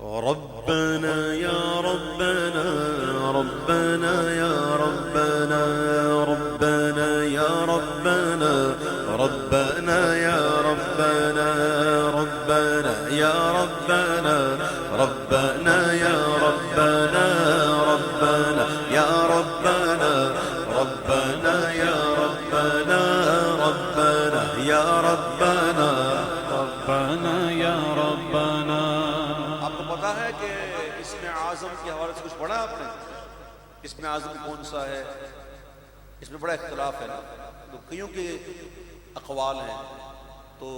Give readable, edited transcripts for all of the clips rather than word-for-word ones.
ربنا يا ربنا ربنا يا ربنا ربنا يا ربنا ربنا يا ربنا ربنا يا ربنا ربنا يا ربنا ربنا يا ربنا ربنا يا ربنا ربنا يا ربنا ربنا يا ربنا. آپ کو پتا ہے کہ اسم اعظم کے حوالے سے کچھ پڑھا آپ نے؟ اسم اعظم کون سا ہے؟ اس میں بڑا اختلاف ہے نا، تو کئیوں کے اقوال ہیں، تو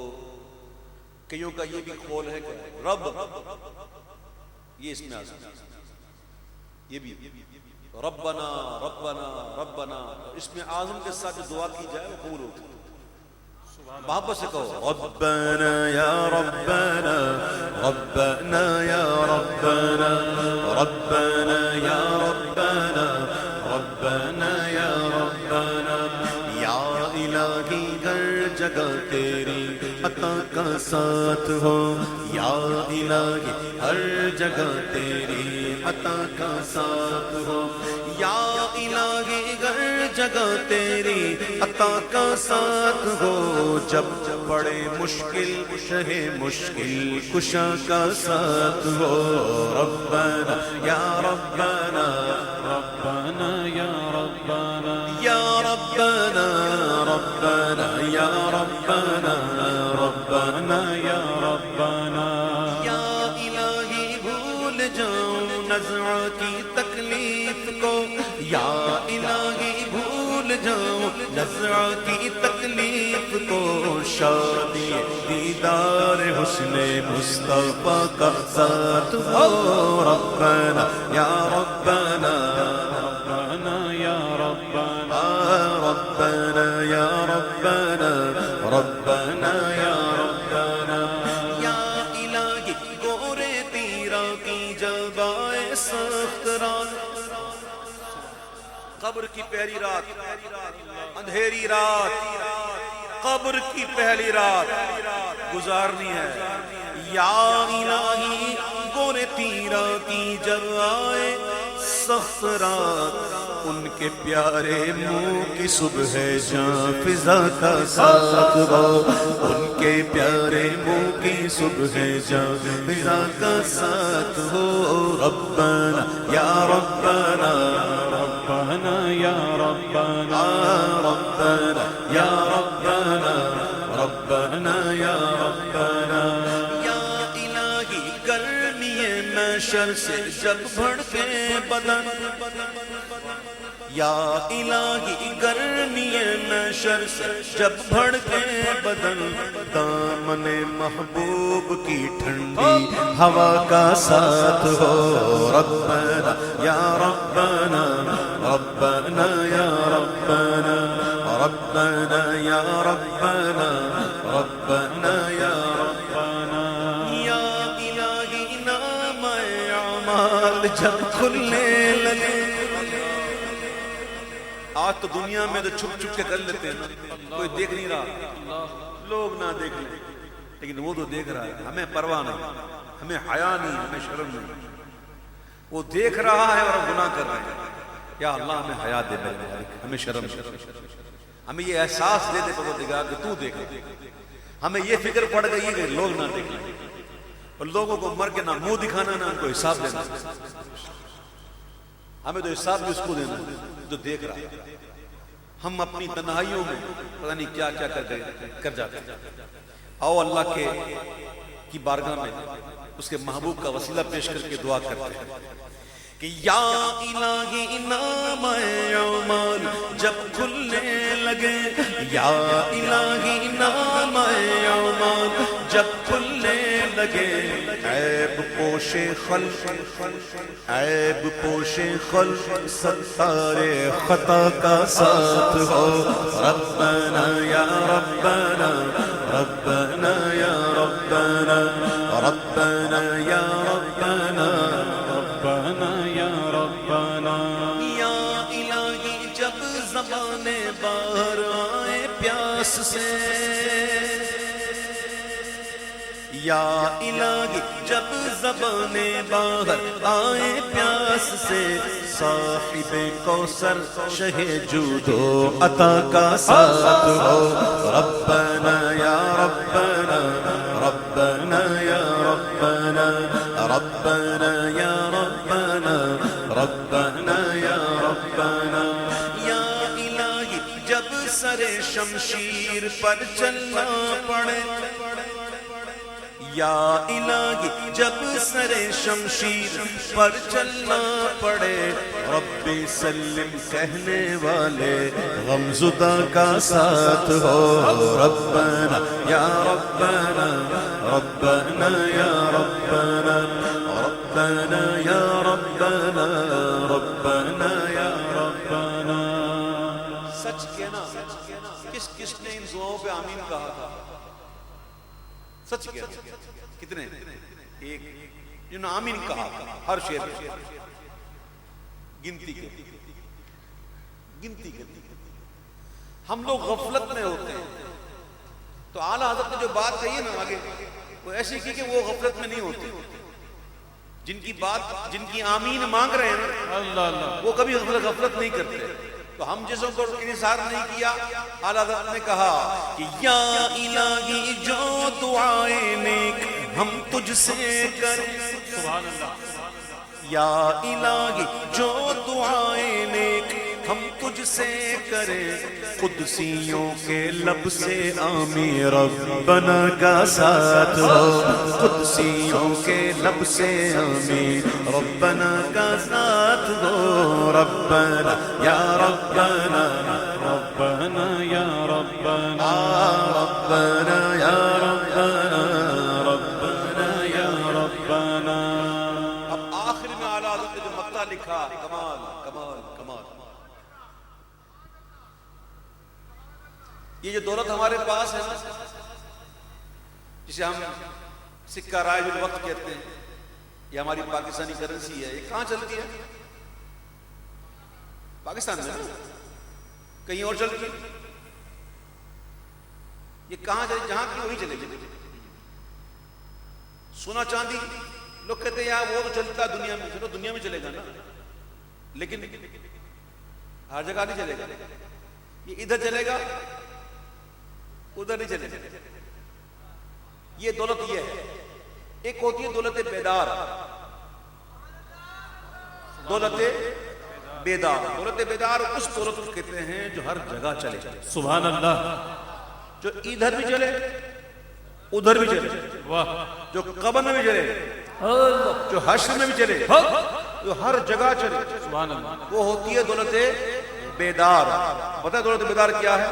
کئیوں کا یہ بھی قول ہے کہ رب یہ اسم اعظم، یہ بھی ربنا ربنا ربنا، اسم اعظم کے ساتھ جو دعا کی جائے وہ قبول ہوتی ہے. محبت سے کہو ربنا يا ربنا ربنا يا ربنا ربنا يا ربنا ربنا يا ربنا. یا الہی ہر جگہ تیری عطا کا ساتھ ہو، یا الہی ہر جگہ تیری عطا کا ساتھ ہو، یا الہی ہر جگہ تیری عطا کا ساتھ ہو. جب بڑے مشکل شہ مشکل کشا کا ساتھ ہو. ربنا یا ربنا ربنا یا ربنا یا ربنا ربنا یا ربنا ربنا یا ربنا. یا الہی بھول جاؤں نزع کی تکلیف کو، یا الہی بھول جاؤں نزع کی تکلیف کو. شادی دیدار حسن مصطفیٰ کا ساتھ ہو. ربنا یا ربنا ربنا یا ربنا ربنا یا ربنا ربنا یا ربنا. یا الہی گورے تیرا کی جبائے سخت رات، قبر کی پہلی رات، اندھیری رات، قبر کی پہلی رات گزارنی ہے. یا الہی گورے تیرا کی جبائے سخت رات، ان کے پیارے منہ کی صبح جاں فضا کا ساتھ ہو. ان کے پیارے منہ کی صبح جاں فضا کا ساتھ ہو. ربنا یا ربنا ربنا یا ربنا ربنا یا ربنا ربنا یا ربنا. یا الہی گرمی محشر سے جب بھڑکے بدن، یا الہی گرمی محشر سے جب بھڑکے بدن، دامن محبوب کی ٹھنڈی ہوا کا ساتھ ہو. ربنا یا ربنا ربنا یا ربنا ربنا یا ربنا ربنا یا ربنا. یا الہی نام اعمال جب کھلنے لگے، آج تو دنیا میں تو چھپ چھپ کے کر لیتے ہیں، کوئی دیکھ نہیں رہا، لوگ نہ دیکھ لیں، لیکن وہ تو دیکھ رہا ہے. ہمیں پرواہ نہیں، ہمیں حیا نہیں، ہمیں شرم نہیں. وہ دیکھ رہا ہے اور ہم گناہ کر رہے ہیں. یا اللہ ہمیں حیا دے، ہمیں شرم نہیں، ہمیں یہ احساس دے دے پروردگار کہ تو دیکھ. ہمیں یہ فکر پڑ گئی ہے کہ لوگ نہ دیکھیں، اور لوگوں کو مر کے نہ منہ دکھانا نہ ان کو حساب دینا. ہمیں تو حساب بھی اس کو دینا جو دیکھ رہا ہے. ہم اپنی تنہائیوں میں پتہ نہیں کیا کیا کر جاتے ہیں. آؤ اللہ کی بارگاہ میں اس کے محبوب کا وسیلہ پیش کر کے دعا کرتے ہیں کہ یا الہی نام اعمال جب کھلنے لگے، یا الہی نام اعمال جب کھلنے لگے. عیب پوش خلق، عیب پوش خلق ستار خطا کا ساتھ ہو. ربنا یا ربنا ربنا یا ربنا ربنا یا ربنا ربنا یا ربنا. یا الہی جب زمانے باہر آئے پیاس سے، یا الہی جب زبانیں باہر آئے پیاس سے، صاحب کوثر شہ جود و عطا کا ساتھ ہو، ربنا یا ربنا ربنا یا ربنا ربنا یا ربنا ربنا یا ربنا، یا الہی جب سر شمشیر پر چلنا پڑے، یا الہی جب سر شمشیر پر چلنا پڑے، رب سلم کہنے والے غمزدہ کا ساتھ ہو، ربنا یا ربنا ربنا یا ربنا ربنا یا ربنا ربنا یا ربنا۔ سچ کہنا، کس کس نے ان دعاؤں پہ آمین کہا تھا؟ سچ کہنا کتنے؟ ایک جنہوں نے آمین کہا ہر شعر پہ، گنتی کے گنتی کے۔ ہم لوگ غفلت میں ہوتے ہیں، تو اعلیٰ حضرت نے جو بات کہی ہے نا آگے، وہ ایسی کی کہ وہ غفلت میں نہیں ہوتے، جن کی بات، جن کی آمین مانگ رہے ہیں وہ کبھی غفلت نہیں کرتے۔ تو ہم جسوں کو انحصار نہیں کیا، اعلیٰ حضرت نے کہا کہ یا الہی جو دعائیں نیک ہم تجھ سے کریں، سبحان اللہ، یا الہی جو دعائیں نیک ہم تجھ سے کریں، قدسیوں کے لب سے آمین ربنا کا ساتھ ہو، قدسیوں کے لب سے آمین ربنا کا ساتھ ہو، ربنا یا ربنا ربنا یا ربنا ربنا یا ربنا ربنا یا ربنا۔ اب آخر میں اعلیٰ حضرت نے جو مقطع لکھا، کمال کمال کمال۔ یہ جو دولت ہمارے پاس ہے نا، جسے ہم سکہ رائج الوقت کہتے ہیں، یہ ہماری پاکستانی کرنسی ہے، یہ کہاں چلتی ہے؟ پاکستان میں، کہیں اور چلتی ہے؟ یہ کہاں چلے؟ جہاں کی وہیں چلے گی۔ سونا چاندی لوگ کہتے ہیں یار وہ تو چلتا ہے دنیا میں، چلو دنیا میں چلے گا نا، لیکن ہر جگہ نہیں چلے گا۔ یہ ادھر چلے گا، ادھر نہیں چلے گا۔ یہ دولت یہ ہے، ایک ہوتی ہے دولت بیدار، دولت بیدار۔ دولت بیدار اس دولت کو کہتے ہیں جو ہر جگہ چلے، سبحان اللہ، جو ادھر بھی چلے ادھر بھی چلے، واہ، جو قبر میں بھی چلے، جو حشر میں بھی چلے، جو ہر جگہ چلے، سبحان اللہ، وہ ہوتی ہے دولت بیدار۔ پتہ ہے دولت بیدار کیا ہے؟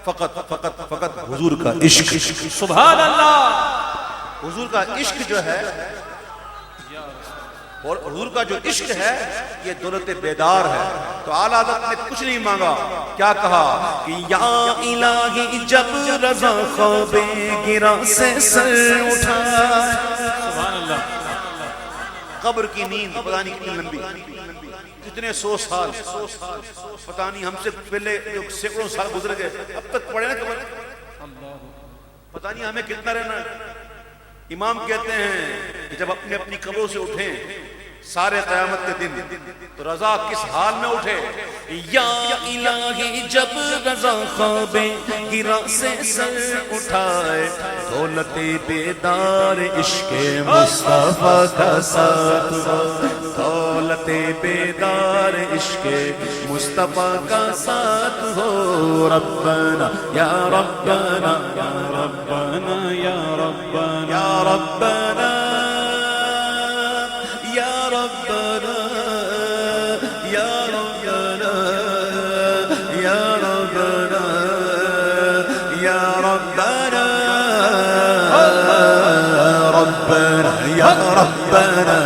فقط فقط فقط حضور کا عشق، سبحان اللہ، حضور کا عشق جو ہے، اور حضور کا جو عشق ہے یہ دولت بیدار ہے۔ تو اعلیٰ حضرت نے کچھ نہیں مانگا، کیا کہا کہ یا الہی جب رضا خواب گرا سے سر اٹھا، سبحان اللہ، قبر کی نیند پتہ نہیں کتنی لمبی، کتنے سو سال، پتہ نہیں ہم سے پہلے جو سینکڑوں سال گزر گئے، اب تک پڑے نا قبر، پتہ نہیں ہمیں کتنا رہنا ہے۔ امام کہتے ہیں کہ جب اپنی اپنی قبروں سے اٹھیں سارے قیامت کے دن، تو رضا کس حال میں اٹھے؟ یا الہی جب رضا خواب گرا سے سر اٹھائے، دولت بیدار عشق مصطفیٰ کا ساتھ ہو، دولت بیدار عشق مصطفیٰ کا ساتھ ہو، ربنا یا ربنا یا ربنا یا ربنا یا ربنا یا ربنا یا ربنا یا ربنا یا ربنا ربنا یا ربنا